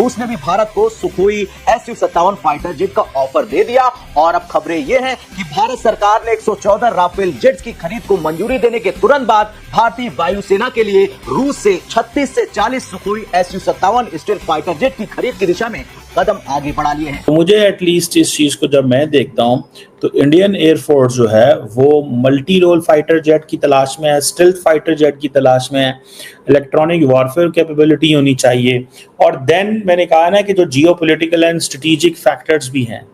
रूस ने भी भारत को सुखोई Su-57 फाइटर जेट का ऑफर दे दिया और अब खबरें ये हैं कि भारत सरकार ने 114 राफेल जेट्स की खरीद को मंजूरी देने के तुरंत बाद भारतीय वायुसेना के लिए रूस से 36 से 40 Sukhoi Su-57 stealth fighter jet की खरीद की दिशा में कदम आगे बढ़ा लिए हैं। मुझे एटलीस्ट इस चीज को जब मैं देखता हूं तो इंडियन एयरफोर्स जो है वो मल्टी रोल फाइटर जेट की तलाश में है, स्टेल्थ फाइटर जेट की तलाश में है, इलेक्ट्रॉनिक वॉरफेयर कैपेबिलिटी होनी चाहिए और देन मैंने कहा ना कि जो जियोपॉलिटिकल एंड स्ट्रेटेजिक फैक्टर्स भी हैं।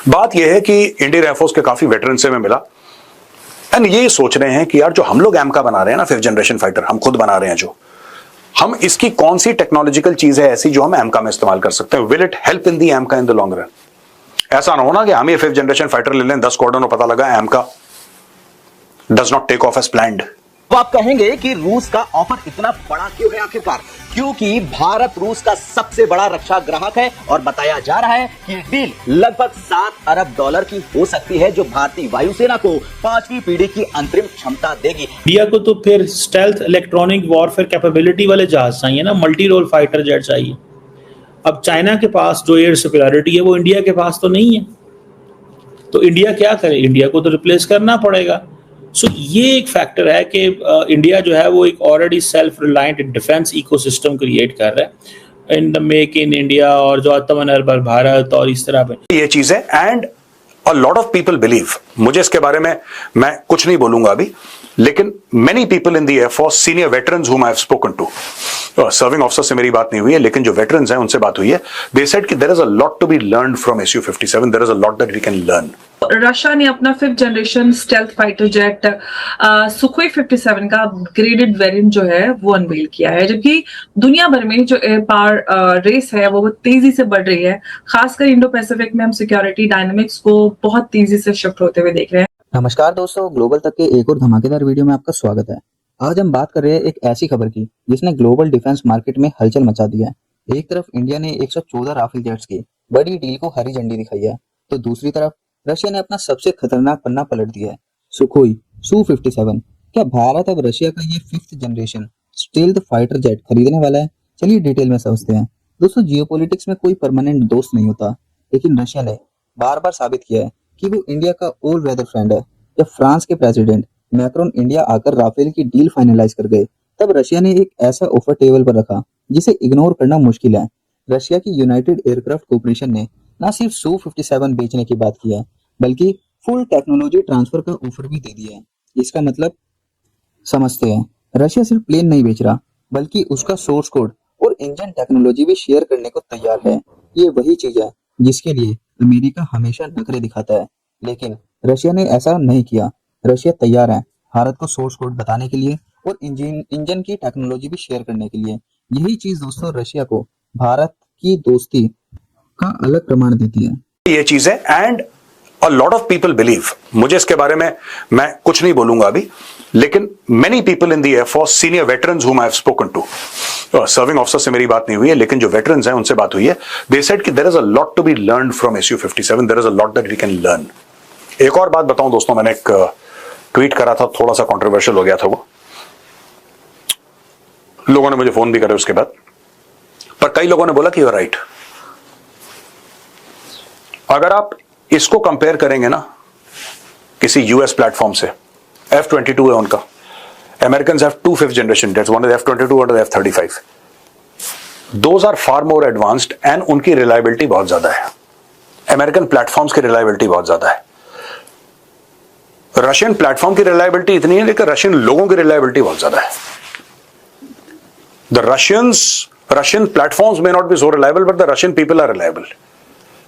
बात यह है कि इंडियन एयरफोर्स के काफी वेटरन से मैं मिला एंड ये सोच रहे हैं कि यार जो हम लोग एमका बना रहे हैं ना, 5th जनरेशन फाइटर हम खुद बना रहे हैं, जो हम इसकी कौन सी टेक्नोलॉजिकल चीज है ऐसी जो हम एमका में इस्तेमाल कर सकते हैं, will it help in the एमका in the long run. ऐसा ना हो ना कि हम ये 5th जनरेशन फाइटर ले लें 10 क्वार्टर पता लगा एमका does not take off as planned. तो आप कहेंगे कि रूस का ऑफर इतना बड़ा क्यों है आखिरकार? क्योंकि भारत रूस का सबसे बड़ा रक्षा ग्राहक है और बताया जा रहा है कि डील लगभग $7 अरब की हो सकती है, जो भारतीय वायुसेना को 5वीं पीढ़ी की अंतरिम क्षमता देगी। इंडिया को तो फिर स्टेल्थ इलेक्ट्रॉनिक वॉरफेयर कैपेबिलिटी वाले जहाज चाहिए ना, मल्टी रोल फाइटर जेट चाहिए। अब चाइना के पास जो एयर सुपीरियरिटी है वो इंडिया के पास तो नहीं है, तो इंडिया क्या करे? इंडिया को तो रिप्लेस करना पड़ेगा। सो ये एक फैक्टर है कि इंडिया जो है वो एक already self reliant defence ecosystem create कर रहा है in the make in India और जो आत्मनिर्भर भारत और इस तरह पे ये चीज है and a lot of people believe. मुझे इसके बारे में मैं कुछ नहीं बोलूंगा अभी, लेकिन many people in the air force, senior veterans whom I have spoken to, serving officer से मेरी बात नहीं हुई है लेकिन जो वेटरन्स हैं उनसे बात हुई है, दे सेड कि there is a lot to be learned from Su-57, there is a lot that we can learn. Russia ने अपना 5th generation stealth fighter jet Sukhoi 57 का अपग्रेडेड वेरिएंट जो है वो अनवील किया है, जबकि दुनिया भर में जो एयर पावर रेस है वो तेजी से बढ़ रही है। खासकर इंडो पैसिफिक में हम सिक्योरिटी डायनामिक्स को बहुत तेजी से शिफ्ट होते हुए देख रहे हैं। नमस्कार दोस्तों, ग्लोबल तक के एक और धमाकेदार वीडियो में आपका स्वागत है। आज हम बात कर रहे हैं एक ऐसी खबर की जिसने ग्लोबल डिफेंस मार्केट में हलचल मचा दी है। एक तरफ इंडिया ने 114 राफेल जेट्स की बड़ी डील को हरी झंडी दिखाई है, तो दूसरी तरफ रशिया ने अपना सबसे खतरनाक पन्ना पलट दिया है, सुखोई Su-57। क्या भारत अब रशिया का ये 5th generation stealth fighter jet खरीदने वाला है? चलिए डिटेल में समझते हैं। दोस्तों, जियोपॉलिटिक्स में कोई परमानेंट दोस्त नहीं होता, लेकिन रशिया ने बार बार साबित किया है कि वो इंडिया का ऑल वेदर फ्रेंड है। जब फ्रांस के प्रेसिडेंट मैक्रोन इंडिया आकर राफेल की डील फाइनलाइज कर गए, तब रशिया ने एक ऐसा ऑफर टेबल पर रखा जिसे इग्नोर करना मुश्किल है। रशिया की यूनाइटेड एयरक्राफ्ट कॉर्पोरेशन ने न सिर्फ Su-57 बेचने की बात की है, बल्कि फुल टेक्नोलॉजी ट्रांसफर का ऑफर भी दे दिया है। इसका मतलब समझते हैं, रशिया सिर्फ प्लेन नहीं बेच रहा, बल्कि उसका सोर्स कोड और इंजन टेक्नोलॉजी भी शेयर करने को तैयार है। ये वही चीज है जिसके लिए अमेरिका हमेशा नखरे दिखाता है, लेकिन रशिया ने ऐसा नहीं किया। रशिया तैयार है भारत को सोर्स कोड बताने के लिए और इंजन की टेक्नोलॉजी भी शेयर करने के लिए। यही चीज दोस्तों रशिया को भारत की दोस्ती का अलग प्रमाण देती है। ये चीज है and a lot of people believe. मुझे इसके बारे में मैं कुछ नहीं बोलूंगा अभी, लेकिन many people in the air force, senior veterans whom I have spoken to, serving officer से मेरी बात नहीं हुई है लेकिन जो वेटरन्स हैं उनसे बात हुई है, दे सेड कि there is a lot to be learned from Su-57, there is a lot that we can learn. एक और बात बताऊं दोस्तों, मैंने एक ट्वीट करा था, थोड़ा सा कंट्रोवर्शियल हो गया था वो, लोगों ने मुझे फोन भी करे उसके बाद, पर कई लोगों ने बोला कि यू आर राइट। अगर आप इसको कंपेयर करेंगे ना किसी यूएस प्लेटफॉर्म से, F-22 है उनका, Americans have 2 5th generation jets, one is F-22 one is F-35, those are far more advanced and उनकी रिलायबिलिटी बहुत ज्यादा है। अमेरिकन प्लेटफॉर्म्स की रिलायबिलिटी बहुत ज्यादा है, रशियन प्लेटफॉर्म की रिलायबिलिटी इतनी है लेकिन रशियन लोगों की रिलायबिलिटी बहुत ज्यादा है। The Russian platforms may not be so reliable, but the Russian people are reliable.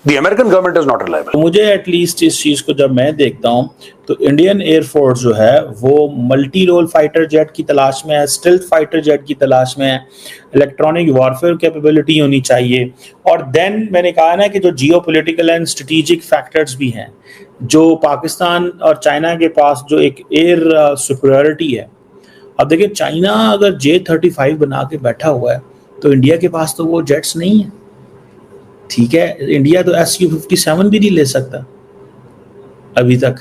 The American government is not reliable. मुझे एटलीस्ट इस चीज को जब मैं देखता हूं तो इंडियन एयरफोर्स जो है वो मल्टी रोल फाइटर जेट की तलाश में है, स्टेल्थ फाइटर जेट की तलाश में है, इलेक्ट्रॉनिक वॉरफेयर कैपेबिलिटी होनी चाहिए और देन मैंने कहा ना कि जो जियोपॉलिटिकल एंड स्ट्रेटेजिक फैक्टर्स भी हैं, जो पाकिस्तान और चाइना के पास जो एक एयर सुपीरियरिटी है। अब देखिए, चाइना अगर J-35 बना के बैठा हुआ है तो इंडिया के पास तो वो जेट्स नहीं है। ठीक है, इंडिया तो Su-57 भी नहीं ले सकता अभी तक।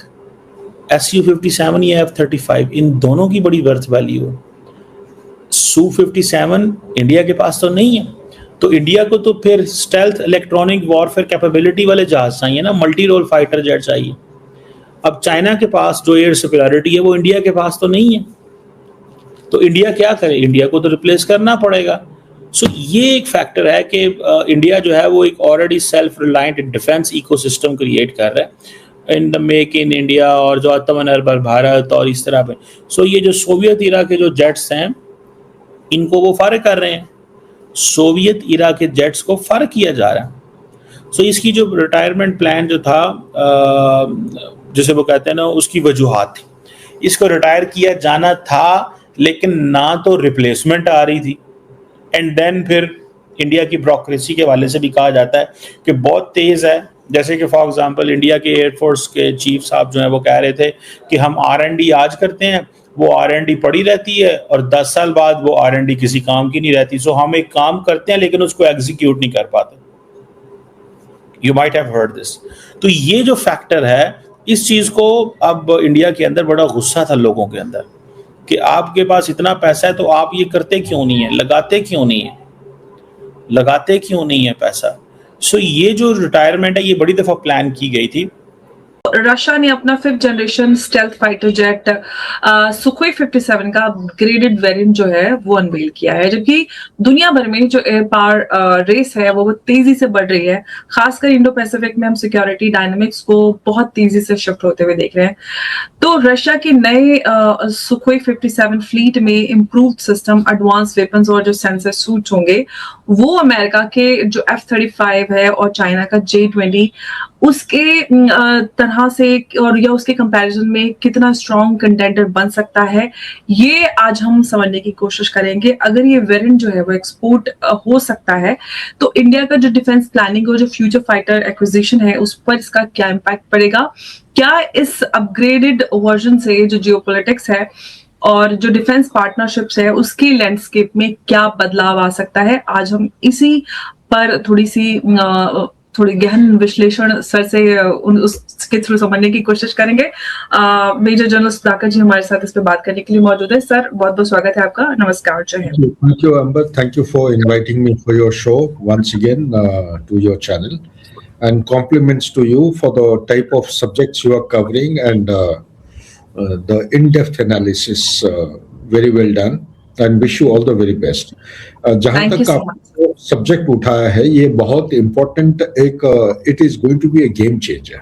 Su-57 या F-35, इन दोनों की बड़ी वर्थ वैल्यू है। Su-57 इंडिया के पास तो नहीं है, तो इंडिया को तो फिर स्टेल्थ इलेक्ट्रॉनिक वॉरफेयर कैपेबिलिटी वाले जहाज चाहिए ना, मल्टी रोल फाइटर जेट चाहिए। अब चाइना के पास जो एयर सुपीरियरिटी है वो इंडिया के पास तो नहीं है, तो इंडिया क्या करे, इंडिया को तो रिप्लेस करना पड़ेगा। सो ये एक फैक्टर है कि इंडिया जो है वो एक already self reliant defence ecosystem create कर रहा है in the make in India और जो आत्मनिर्भर भारत और इस तरह पे। सो ये जो सोवियत इरा के जो जेट्स हैं इनको वो फारिग कर रहे हैं, सोवियत इरा के जेट्स को फारिग किया जा रहा है। सो इसकी जो रिटायरमेंट प्लान जो था जिसे वो कहते हैं ना, उसकी वजूहात थी, इसको रिटायर किया जाना था, लेकिन ना तो रिप्लेसमेंट आ रही थी। एंड देन फिर इंडिया की ब्यूरोक्रेसी के हवाले से भी कहा जाता है कि बहुत तेज़ है, जैसे कि फॉर एग्जांपल इंडिया के एयरफोर्स के चीफ साहब जो हैं वो कह रहे थे कि हम R&D आज करते हैं, वो R&D पड़ी रहती है और 10 साल बाद वो R&D किसी काम की नहीं रहती। सो हम एक काम करते हैं लेकिन उसको एग्जीक्यूट नहीं कर पाते। You might have heard this. तो ये जो फैक्टर है, इस चीज़ को अब इंडिया के अंदर बड़ा गुस्सा था लोगों के अंदर कि आपके पास इतना पैसा है तो आप ये करते क्यों नहीं है, लगाते क्यों नहीं है पैसा। सो ये जो रिटायरमेंट है ये बड़ी दफ़ा प्लान की गई थी। रशिया ने अपना 5th generation stealth fighter jet Sukhoi 57 का अपग्रेडेड वेरिएंट जो है वो अनवील किया है, जबकि दुनिया भर में जो एयर पावर रेस है वो तेजी से बढ़ रही है। खासकर इंडो पैसिफिक में हम सिक्योरिटी डायनामिक्स को बहुत तेजी से शिफ्ट होते हुए देख रहे हैं। तो रशिया के नए सुखोई 57 फ्लीट में इम्प्रूव्ड सिस्टम, एडवांस वेपन्स और जो सेंसर सूट होंगे वो अमेरिका के जो F-35 है और चाइना का J-20 उसके तरह से और या उसके कंपैरिजन में कितना स्ट्रॉन्ग कंटेंडर बन सकता है, ये आज हम समझने की कोशिश करेंगे। अगर ये वेरिएंट जो है वो एक्सपोर्ट हो सकता है तो इंडिया का जो डिफेंस प्लानिंग और जो फ्यूचर फाइटर एक्विजिशन है उस पर इसका क्या इम्पैक्ट पड़ेगा, क्या इस अपग्रेडेड वर्जन से जो जियोपॉलिटिक्स है और जो डिफेंस पार्टनरशिप्स है उसके लैंडस्केप में क्या बदलाव आ सकता है, आज हम इसी पर थोड़ी गहन विश्लेषण सर से उसके थ्रू समझने की कोशिश करेंगे। मेजर जनरल सुधाकर जी हमारे साथ इस पे बात करने के लिए मौजूद है। सर बहुत बहुत स्वागत है आपका, नमस्कार। Thank you, Amber. Thank you for inviting me for your show once again to your channel, and compliments to you for the type of subjects you are covering and the in-depth analysis. Very well done, and wish you all the very best. जहाँ Thank you तक so आपने subject उठाया है ये बहुत important एक it is going to be a game changer.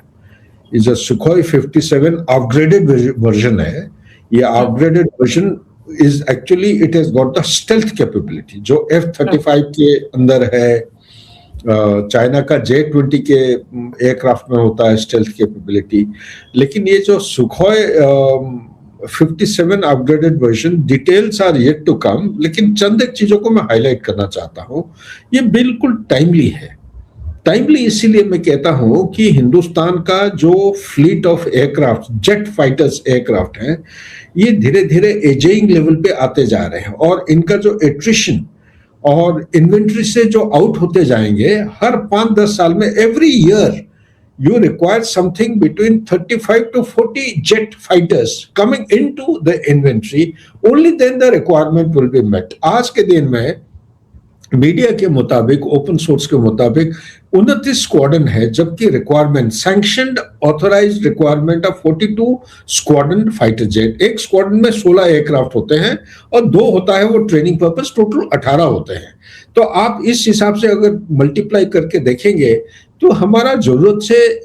Is a Sukhoi 57 upgraded version है। ये upgraded version is actually it has got the stealth capability जो F-35 के अंदर है, चाइना का J-20 के एयरक्राफ्ट में होता है स्टेल्थ कैपेबिलिटी। लेकिन ये जो Sukhoi 57 upgraded version, details are yet to come, लेकिन चंद एक चीजों को मैं हाईलाइट करना चाहता हूं। ये बिल्कुल टाइमली है। टाइमली इसीलिए मैं कहता हूं कि हिंदुस्तान का जो fleet of aircraft, jet fighters aircraft हैं, ये धीरे धीरे एजिंग लेवल पे आते जा रहे हैं और इनका जो एट्रिशन और इन्वेंट्री से जो आउट होते जाएंगे हर 5-10 साल में, every year you require something between 35 to 40 jet fighters coming into the inventory. Only then the requirement will be met. आज के दिन में मीडिया के मुताबिक, ओपन सोर्स के मुताबिक 29 स्क्वाड्रन है, जबकि requirement sanctioned authorised requirement of 42 squadron fighter jet. एक स्क्वाड्रन में 16 एयरक्राफ्ट होते हैं और 2 होता है वो ट्रेनिंग पर्पस, टोटल 18 होते हैं। तो आप इस हिसाब से अगर मल्टीप्लाई करके देखेंगे तो हमारा जरूरत से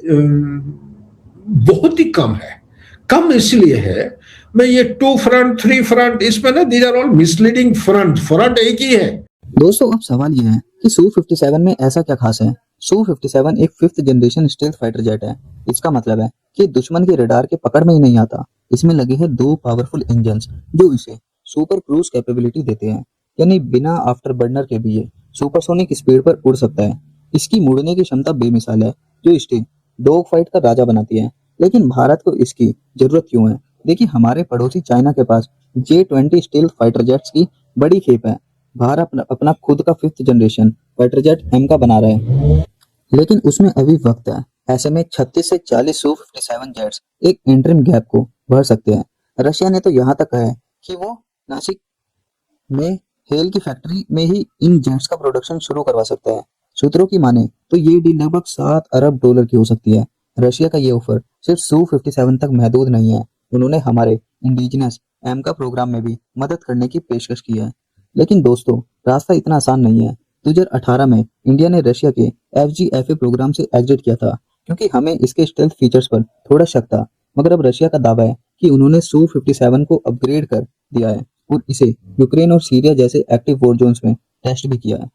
बहुत ही कम है। कम इसलिए है, मैं ये 2 फ्रंट 3 फ्रंट इसमें ना, these are all misleading. Front एक ही है। दोस्तों अब सवाल ये है कि Su-57 में ऐसा क्या खास है। Su-57 एक 5th generation stealth fighter jet है। इसका मतलब है कि दुश्मन के रडार के पकड़ में ही नहीं आता। इसमें लगे हैं 2 पावरफुल इंजन्स जो इसे सुपर क्रूज कैपेबिलिटी देते हैं, यानी बिना आफ्टर बर्नर के भी ये सुपरसोनिक स्पीड पर उड़ सकता है। इसकी मुड़ने की क्षमता बेमिसाल है जो इसे डॉग फाइट का राजा बनाती है। लेकिन भारत को इसकी जरूरत क्यों है? देखिए, हमारे पड़ोसी चाइना के पास J-20 स्टेल्थ फाइटर जेट्स की बड़ी खेप है। भारत अपना खुद का 5th generation fighter jet M का बना रहा है, लेकिन उसमें अभी वक्त है। ऐसे में 36 से 40 Su-57 जेट्स एक इंटरिम गैप को भर सकते हैं। रशिया ने तो यहाँ तक कहा है कि वो नासिक में हेल की फैक्ट्री में ही इन जेट्स का प्रोडक्शन शुरू करवा सकता है। सूत्रों की माने तो ये डील लगभग 7 अरब डॉलर की हो सकती है। रशिया का ये ऑफर सिर्फ Su-57 तक महदूद नहीं है, उन्होंने हमारे इंडिजिनस एमका प्रोग्राम में भी मदद करने की पेशकश की है। लेकिन दोस्तों, रास्ता इतना आसान नहीं है। 2018 में इंडिया ने रशिया के FGFA प्रोग्राम से एग्जिट किया था क्योंकि हमें इसके स्टेल्थ फीचर्स पर थोड़ा शक था, मगर अब रशिया का दावा है कि उन्होंने Su-57 को अपग्रेड कर दिया है और इसे यूक्रेन और सीरिया जैसे एक्टिव वॉर जोन्स में टेस्ट भी किया है।